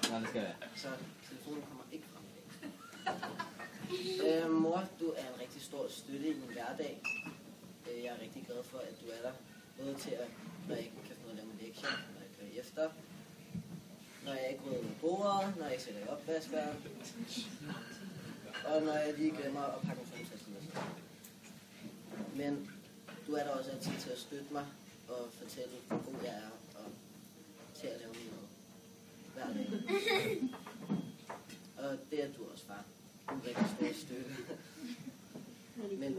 Nej, det skal jeg. Så telefonen kommer ikke frem. Mor, du er en rigtig stor støtte i min hverdag. Jeg er rigtig glad for, at du er der. Både til, at når jeg ikke kan finde ud af at lave min lektier, når jeg kører efter, når jeg ikke rydder med bordet, når jeg ikke sætter i opvaskeren, og når jeg lige glemmer at pakke en formtaske med. Men du er der også altid til at støtte mig og fortælle, hvor god jeg er, og til at lave min mad hver dag. Og det er du også, far. Du er en rigtig stor støtte. Men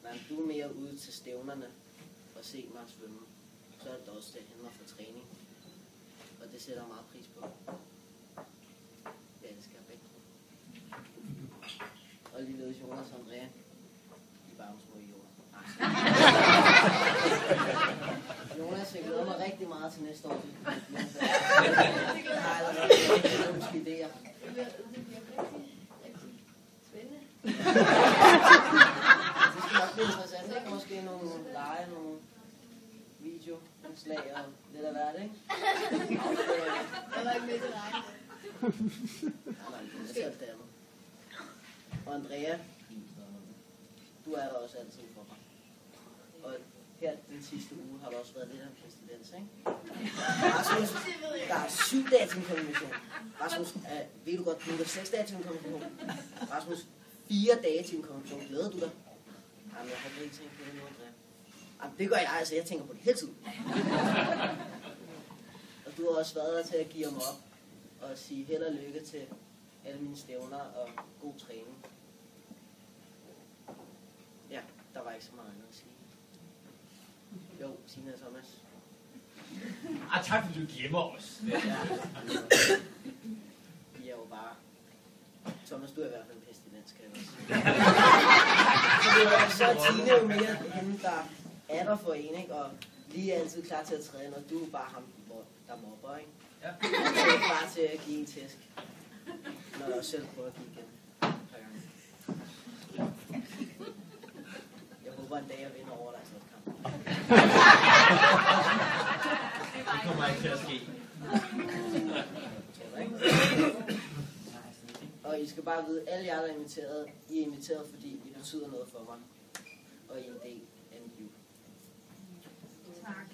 når du er mere ude til stævnerne og se mig svømme, så er det også til at hente mig for træning. Og det sætter jeg meget pris på. Jeg elsker begge. Og ligeledes Jonas og Andrea. De er bare nogle små idioter. Jonas, jeg glæder mig rigtig meget til næste år. Jeg har allerede nogle idéer. Det bliver rigtig spændende. Det skal nok blive interessant, ikke? Måske nogle lege, nogle videoindslag og lidt af hvert, ikke? Jeg var ikke med til dig. Nej, det er selv det andet. Og Andrea, du er der også altid for mig. Og her den sidste uge har der også været lidt af en pestilens, ikke? Rasmus, der er 7 dage til en konfirmation. Rasmus, ved du godt, nu er der 6 dage til en konfirmation. Rasmus, 4 dage til en konfirmation. Glæder du dig? Jamen, jeg har ikke tænkt på det nu, Andrea. Jamen, det gør jeg, altså. Jeg tænker på det hele tiden. Og du har også været der til at give mig op og sige held og lykke til alle mine stævner og god træning. Ja, der var ikke så meget andet at sige. Jo, Signe og Thomas. Tak fordi du glemmer os. Ja. I er jo bare... Thomas, du er i hvert fald en pestilens, kan jeg også sige. Så er Tine jo mere hende, der er der for en, ikke? Og lige er altid klar til at træne, og du er bare ham, der mobber, ikke? Ja. Og så er klar til at give en tæsk, når jeg også selv prøver at give igen. Jeg håber en dag, jeg vinder over dig i sådan et kamp. Det kommer ikke til at ske. Og I skal bare vide, alle jer, der er inviteret, I er inviteret, fordi I betyder noget for mig. Og I er en del af mit liv. Tak.